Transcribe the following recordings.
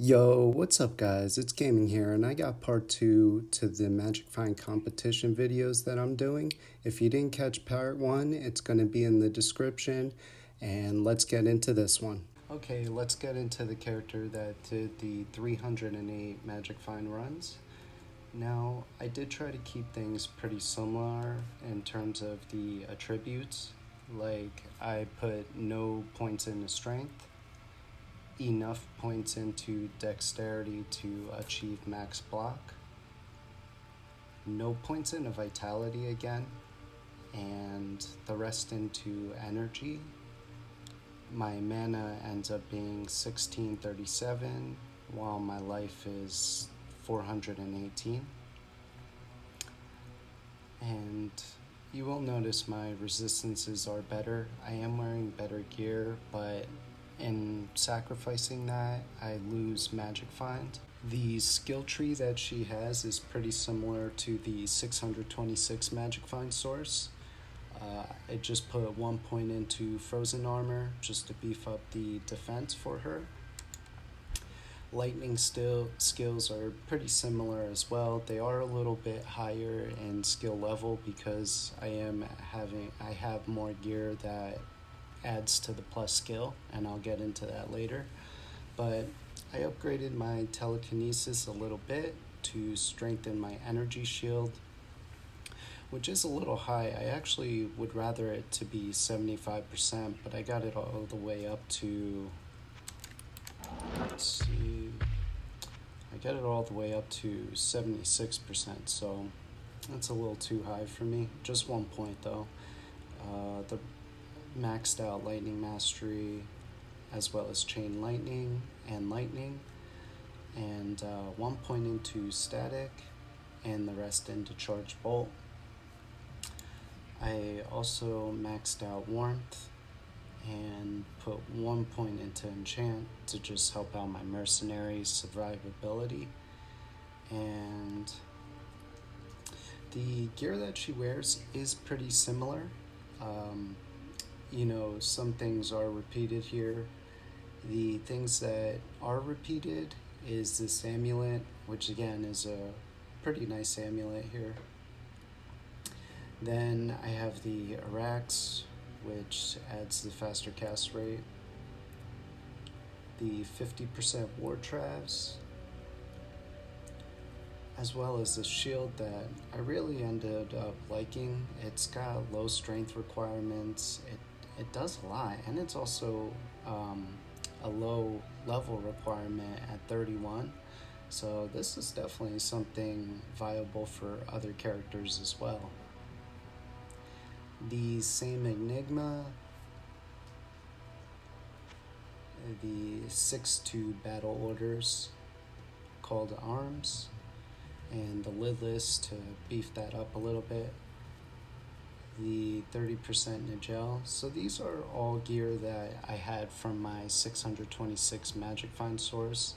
Yo, what's up, guys? It's Gaming here, and I got part two to the Magic Find competition videos that I'm doing. If you didn't catch part one, it's going to be in the description, and let's get into this one. Okay, let's get into the character that did the 308 Magic Find runs. Now, I did try to keep things pretty similar in terms of the attributes. Like, I put no points into strength, enough points into dexterity to achieve max block, no points into vitality again, and the rest into energy. My mana ends up being 1637, while my life is 418. And you will notice my resistances are better. I am wearing better gear, but in sacrificing that, I lose Magic Find. The skill tree that she has is pretty similar to the 626 Magic Find source. I just put 1 point into Frozen Armor just to beef up the defense for her. Lightning skills are pretty similar as well. They are a little bit higher in skill level because I have more gear that adds to the plus skill, and I'll get into that later. But I upgraded my telekinesis a little bit to strengthen my energy shield, which is a little high. I actually would rather it to be 75%, but I got it all the way up to, let's see, I got it all the way up to 76%, so that's a little too high for me. Just 1 point though. The maxed out lightning mastery, as well as chain lightning, and 1 point into static, and the rest into charge bolt. I also maxed out warmth and put 1 point into enchant to just help out my mercenary survivability. And the gear that she wears is pretty similar. Some things are repeated here. The things that are repeated is this amulet, which again is a pretty nice amulet here. Then I have the Arax, which adds the faster cast rate. The 50% War Travs, as well as the shield that I really ended up liking. It's got low strength requirements. It does a lot, and it's also a low level requirement at 31. So this is definitely something viable for other characters as well. The same Enigma, the 6-2 battle orders called arms, and the lidless to beef that up a little bit. The 30% Nigel. So these are all gear that I had from my 626 Magic Find source,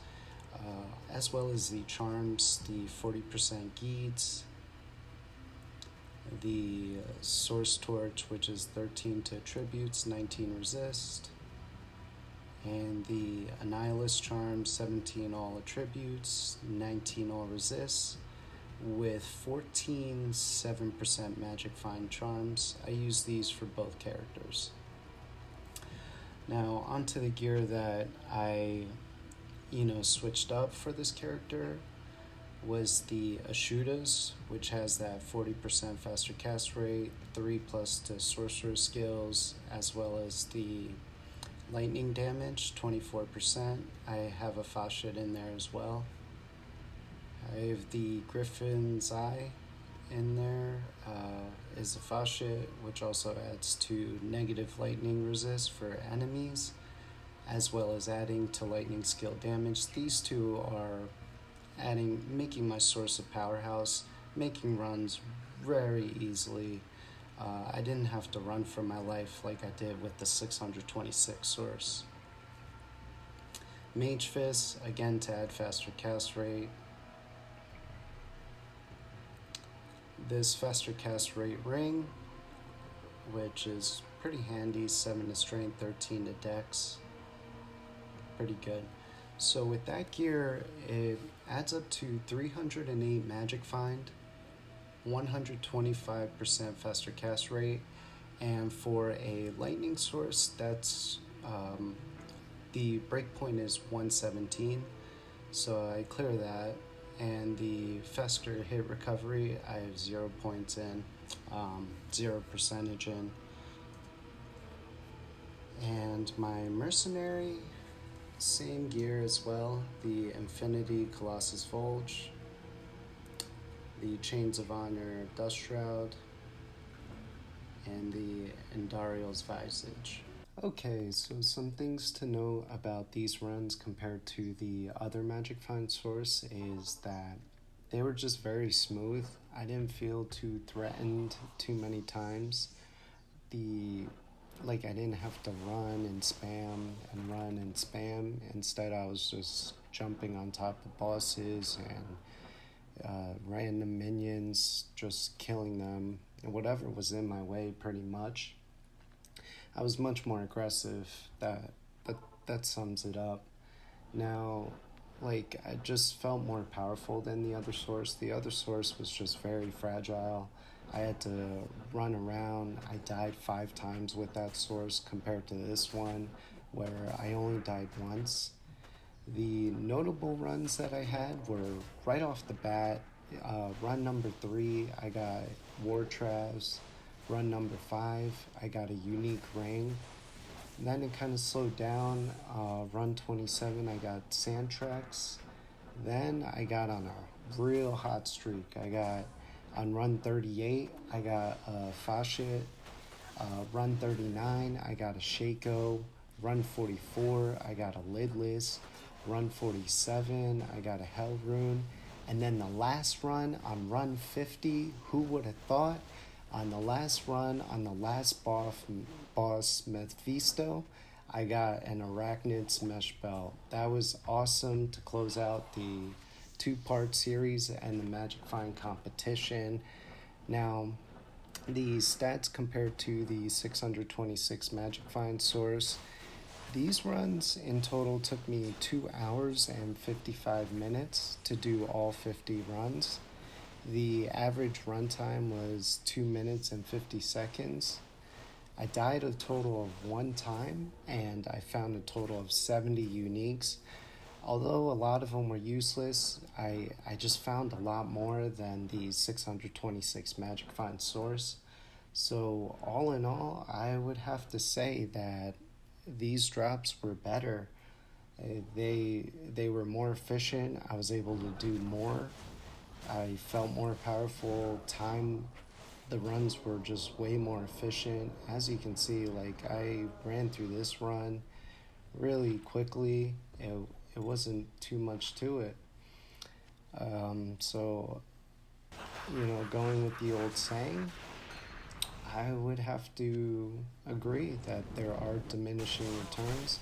as well as the charms, the 40% Geeds, the Source Torch, which is 13 to attributes, 19 resist, and the Annihilus charm, 17 all attributes, 19 all resists, with 14 7% Magic Find charms. I use these for both characters. Now onto the gear that I switched up for this character was the Ashudas, which has that 40% faster cast rate, 3+ to sorcerer skills, as well as the lightning damage, 24%. I have a Faucet in there as well. I have the Griffin's Eye in there, is a Faucet, which also adds to negative lightning resist for enemies, as well as adding to lightning skill damage. These two are making my source a powerhouse, making runs very easily. I didn't have to run for my life like I did with the 626 source. Mage Fist, again to add faster cast rate. This faster cast rate ring, which is pretty handy, 7 to strength, 13 to dex. Pretty good. So with that gear, it adds up to 308 magic find, 125% faster cast rate, and for a lightning source, that's the breakpoint is 117. So I clear that, and the faster hit recovery, I have 0 points in, 0% in. And my mercenary, same gear as well, the Infinity Colossus Volge, the Chains of Honor Dust Shroud, and the Endariel's Visage. Okay, so some things to know about these runs compared to the other Magic Find source is that they were just very smooth. I didn't feel too threatened too many times. I didn't have to run and spam and run and spam. Instead, I was just jumping on top of bosses and random minions, just killing them, and whatever was in my way, pretty much. I was much more aggressive. That sums it up. Now, I just felt more powerful than the other source. The other source was just very fragile. I had to run around. I died 5 times with that source compared to this one, where I only died once. The notable runs that I had were right off the bat. Run number 3, I got War Travs. Run number 5, I got a unique ring. And then it kind of slowed down. Run 27, I got Sandtrax. Then I got on a real hot streak. On run 38, I got a Fashit. Run 39, I got a Shaco. Run 44, I got a Lidless. Run 47, I got a Hellrune. And then the last run, on run 50, who would have thought? On the last run, on the last boss Mephisto, I got an Arachnid's Mesh Belt. That was awesome to close out the 2-part series and the Magic Find competition. Now, the stats compared to the 626 Magic Find source, these runs in total took me 2 hours and 55 minutes to do all 50 runs. The average runtime was 2 minutes and 50 seconds. I died a total of 1 time, and I found a total of 70 uniques. Although a lot of them were useless, I just found a lot more than the 626 Magic Find source. So all in all, I would have to say that these drops were better. They were more efficient. I was able to do more. I felt more powerful. The runs were just way more efficient. As you can see, I ran through this run really quickly. It wasn't too much to it. So, going with the old saying, I would have to agree that there are diminishing returns.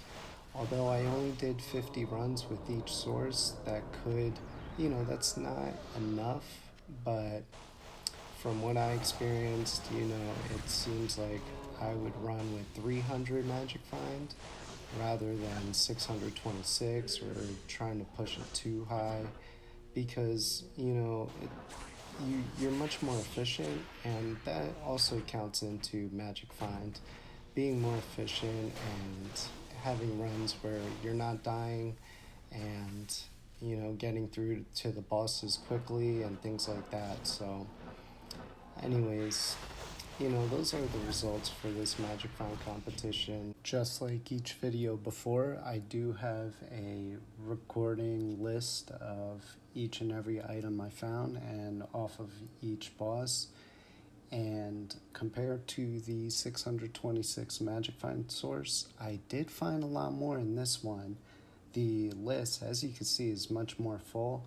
Although I only did 50 runs with each source, that's not enough, but from what I experienced, it seems like I would run with 300 Magic Find rather than 626 or trying to push it too high, because, you're much more efficient, and that also counts into Magic Find, being more efficient and having runs where you're not dying and getting through to the bosses quickly and things like that. So anyways, those are the results for this Magic Find competition. Just like each video before, I do have a recording list of each and every item I found and off of each boss. And compared to the 626 Magic Find source, I did find a lot more in this one. The list, as you can see, is much more full.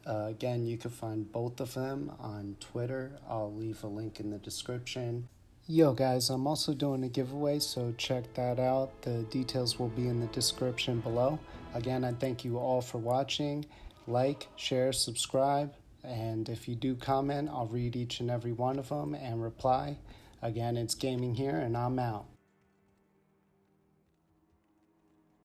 Again, you can find both of them on Twitter. I'll leave a link in the description. Yo guys, I'm also doing a giveaway, so check that out. The details will be in the description below. Again, I thank you all for watching. Like, share, subscribe, and if you do comment, I'll read each and every one of them and reply. Again, it's Gaming here, and I'm out.